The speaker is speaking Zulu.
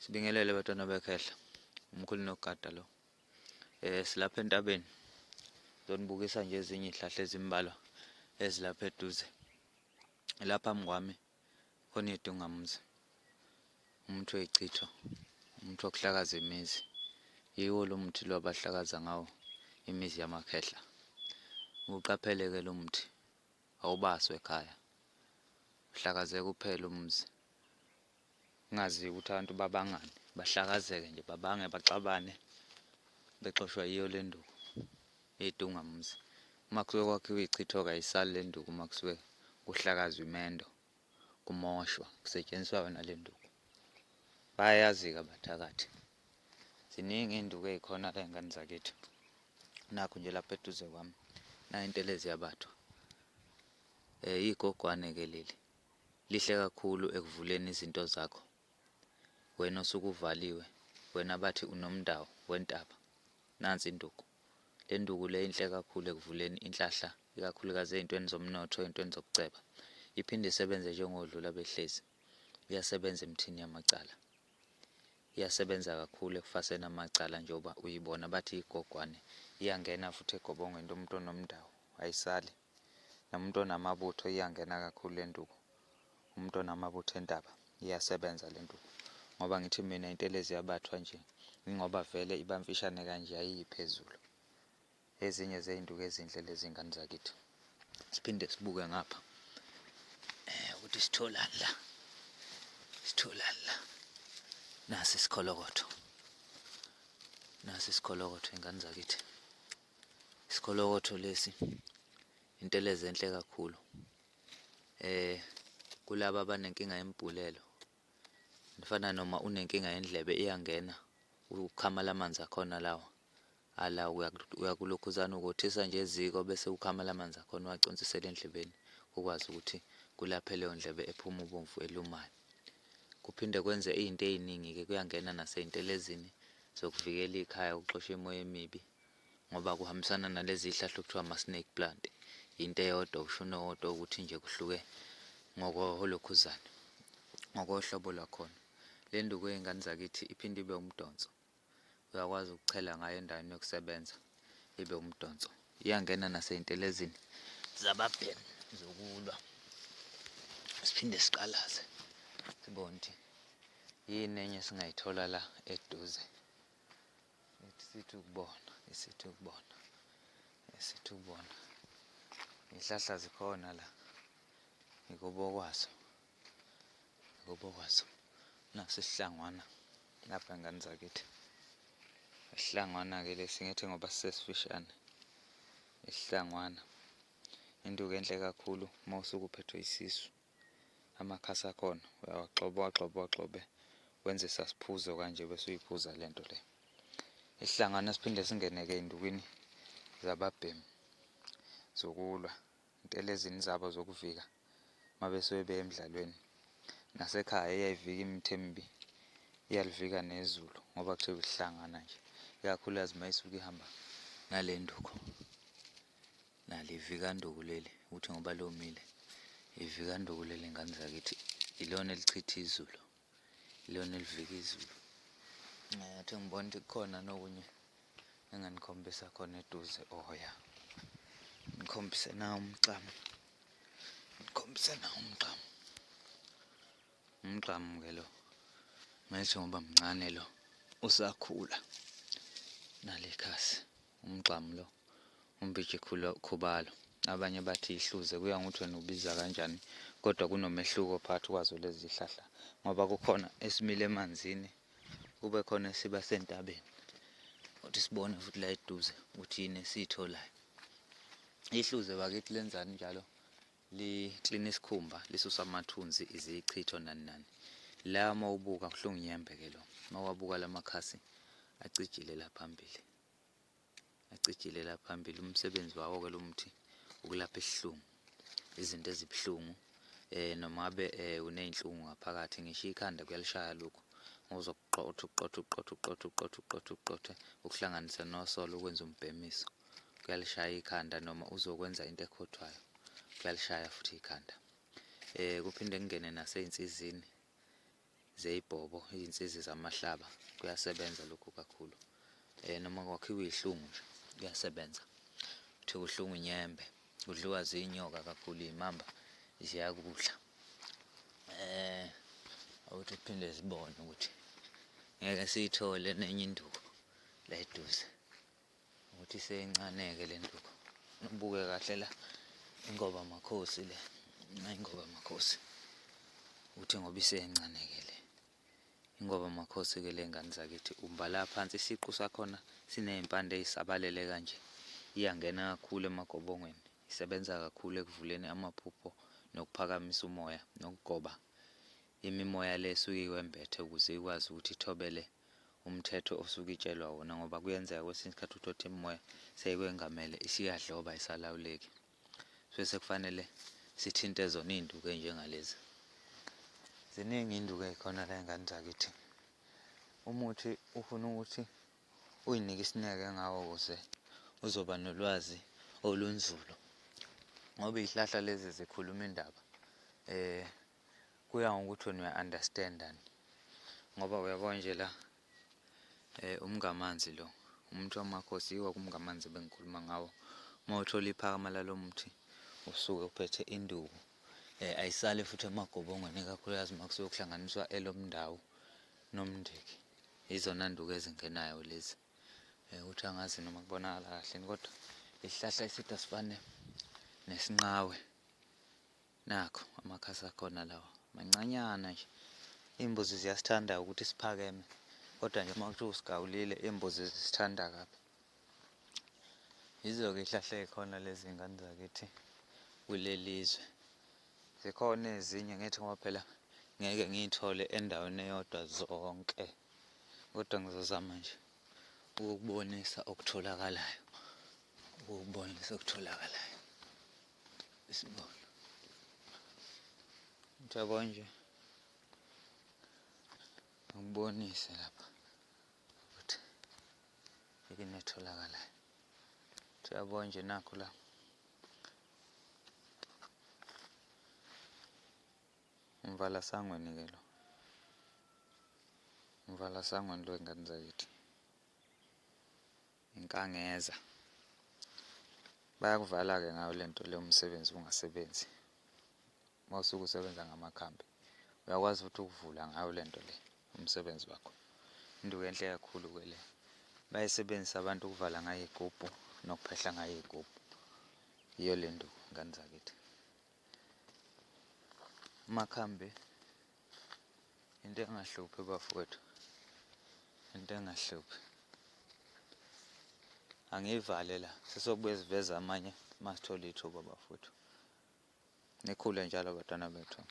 Sibingelele bantwana bekhehla, umkhulu nogada lo. Silapha entabeni, zonibukisa nje ezinye iy'hlahla ezimbalwa ezilapha eduze. Lapha phambi kwami khona iy'dungamzi, umuthi wey'chitho, umuthi wokuhlakaza imizi. Yiwo lo muthi lo abahlakaza ngawo imizi yamakhehla. Uqaphele-ke lo muthi, awubaswa ekhaya, uhlakazeka uphela umuzi. Kungaziwa ukuthi abantu babangane, bahlakazeke nje, babange baxabane bexoshwa yiyo le nduku iy'dungamzi. Uma kusuke kwakhiwa iy'chitho-ke ayisali le nduku uma kusuke kuhlakazwa imendo, kumoshwa, kusetshenziswa yona le nduku. Bayayazi-ke abathakathi. Ziningi iy'nduku ey'khona la ey'ngane zakithi. Nakhu nje lapha eduze kwami, nayi intelezi yabathwa. Igogwane-ke leli, lihle kakhulu ekuvuleni izinto zakho. Wena osuke uvaliwe, wena bathi unomndawo wentaba, nansi induku. Le nduku le inhle kakhulu ekuvuleni inhlahla, ikakhulukazi ey'ntweni zomnotho, ey'ntweni zokuceba. Iphinde isebenze njengodlula behlezi, iyasebenza emithini yamacala. Iyasebenza kakhulu ekufaseni amacala njengoba uyibona bathi igogwane. Iyangena futhi egobongweni lomuntu onomndawo, ayisali. Nomuntu onamabutho iyangena kakhulu le nduku. Umuntu onamabutho entaba, iyasebenza le nduku. Ngoba ngithi mina intelezi yabathwa nje, ingoba vele iba mfishane kanje ayiyi phezulu. Ezinye zey'nduku ezinhle lezi ngane zakithi. Siphinde sibuke ngapha ukuthi sitholani la, sitholani la. Nasi isikholokotho, nasi isikholokotho iy'ngane zakithi. Isikholokotho lesi intelezi enhle kakhulu. Kulaba abanenkinga yembulelo, nifana noma unenkinga yendlebe iyangena, ukhamala amanzi akhona lawa. Ala uyakulokhuzana ukothisa nje eziko bese ukhamala amanzi akhona uwaconsiselwe endlebeni ukwazi ukuthi kulaphe leyo ndlebe ephuma ubomvu elumayo. Kuphinde kwenze iy'nto ey'ningi-ke, kuyangena nasey'ntelezini zokuvikela ikhaya ukuxosha imimoya emibi, ngoba kuhambisana nalezi iy'hlahla okuthiwa ama-snake plant. Into eyodwa usho owodwa ukuthi nje kuhluke ngokoholokhuzana, ngokohlobo lwakhona. Le nduku yey'ngane zakithi iphinde ibe umdonso. Uyakwazi ukuchela ngayo endaweni yokusebenza ibe umdonso. Iyangena nasey'ntelezini zababhemu zokulwa. Siphinde siqalaze sibone ukuthi yini enye esingayithola la eduze. Sithi ukubona, sithi ukubona, sithi ukubona. Iy'hlahla zikhona la, ngokubo kwazo, ngokubo kwazo. Naso isihlangwana lapha ngane zakithi. Isihlangwana-ke lesi ngithi ngoba sisesifishane. Isihlangwana, induku enhle kakhulu uma usuke uphethwe isisu. Amakhasi akhona uyawaxoba, uwagxobe, uwagxobe, wenze sasiphuzo kanje bese uyiphuza le nto le. Isihlangana siphinde singene-ke ey'ndukwini zababhemu zokulwa, intelezini zabo zokuvika uma besuke beya emdlalweni. Nasekhaya iyayivika imithi emibi, iyalivika nezulu ngoba kuthiwa isihlangana nje. Ikakhulukazi uma isuke ihamba ngale nduku. Nali ivikanduku leli, ukuthi ngoba lomile. Ivikanduku leli ngane zakithi, ilona elichitha izulu, ilona elivika izulu. Ngathi ngibona ukuthi kukhona nokunye enganikhombisa khona eduze. Oh ya, ngikhombise nawo umgqamu, ngikhombise nawo umgqamu. Umgqamu-ke lo, ngithi ngoba mncane lo, usakhula. Nali ikhasi, umgqamu lo, umbiji khubalo. Abanye bathi ihluze, kuya ngokuthi wena ubiza kanjani. Kodwa kunomehluko phakathi kwazo lezi hlahla, ngoba kukhona esimila emanzini, kube khona esiba sentabeni. Ukuthi sibone futhi la eduze ukuthi yini esiyitholayo. Ihluze bakithi lenzani njalo, liklina isikhumba, lisusa amathunzi, izichitho nani nani. La uma ubuka kuhlungu inyembe-ke lo, uma wabuka la makhasi acijile la phambili, acijile la phambili. Umsebenzi wawo-ke lo muthi ukulapha isihlungu, izinto ezibuhlungu, noma ngabe uney'nhlungu ngaphakathi. Ngisho ikhanda kuyalishaya lokhu, uzokuqotha uqothe uqothe uqothe uqothe uqothe uqothe ukuhlanganisa nosolo ukwenza umbhemiso. Kuyalishaya ikhanda noma uzokwenza into ekhothwayo, kuyalishaya futhi ikhanda. Kuphinde kungene nasey'nsizini zeyibhobo, iy'nsizi zamahlaba, kuyasebenza lokhu kakhulu. Noma kwakhiwa iy'hlungu nje kuyasebenza. Kuthiwa uhlungu inyembe, kudliwa zinyoka kakhulu, iy'mamba ziyakudla. Awuthi uphinde zibone ukuthi ngeke siyithole nenye induku la eduze, ukuthi seyincane-ke le nduku. Ubuke kahle la ingoba makhosi le, ingoba makhosi, uthi ngoba iseyincane-ke le ingoba makhosi-ke le ngane zakithi. Umbala phansi isiqu sakhona siney'mpande ey'sabalele kanje, iyangena kakhulu emagobongweni, isebenza kakhulu ekuvuleni amaphupho nokuphakamisa umoya nokugoba imimoya le esuke iwembethe ukuze ikwazi ukuthi ithobele umthetho osuke itshelwa wona, ngoba kuyenzeka kwesinye isikhathi uthothe imimoya seyikwengamele isiyadloba ayisalawuleki. Bese kufanele sithinte zona iy'nduku ey'njengalezi. Ziningi iy'nduku ey'khona la ey'ngane zakithi. Umuthi ufuna ukuthi uy'nike isineke ngawo ukuze uzoba nolwazi olunzulu, ngoba iy'hlahla lezi zikhuluma indaba. Kuya ngokuthi wena uya-understand-ani, ngoba uyabona nje la umngamanzi lo, umuthi wamakhosi yiwo umngamanzi bengikhuluma ngawo. Uma uthola iphakama lalo muthi usuke uphethe induku, ayisali futhi emagobongweni, ikakhulukazi uma kusuke kuhlanganiswa elomndawu nomndiki. Yizona nduku ezingenayo lezi. Ukuthi angazi noma kubonakala kahle yini, kodwa isihlahla esithi asifane nesinqawe. Nakho amakhasi akhona lawa mancanyana nje. Iy'mbuzi ziyasithanda ukuthi siphakeme, kodwa nje uma kuthiwa usigawulile iy'mbuzi zisithanda kabi. Yizo-ke iy'hlahla ey'khona lezi ngane zakithi kuleli zwe. Zikhona ezinye ngithi ngoba phela ngeke ngiy'thole endaweni eyodwa zonke, kodwa ngizozama nje ukukubonisa okutholakalayo, ukukubonisa okutholakalayo. Isibone, ukuthi yabo nje ngikubonise lapha ukuthi yini etholakalayo. Ukuthi yabo nje nakho la umvalasangweni-ke lo, umvalasangweni lo wey'ngane zakithi, inkangeza. Bayakuvala-ke ngayo le nto le umsebenzi ungasebenzi. Uma usuke usebenza ngamakhambi uyakwazi futhi ukuvula ngayo le nto le umsebenzi wakho. Induku enhle kakhulu-ke le, bayayisebenzisa abantu ukuvala ngayo iy'gubhu nokuphehla ngayo iy'gubhu. Yiyo le nduku ngane zakithi. Amakhambi into engahluphi bafowethu, into engahluphi. Angiyivale la, sesokubuye siveze amanye uma sithola ithuba bafowethu. Nikhule njalo bantwana bethu.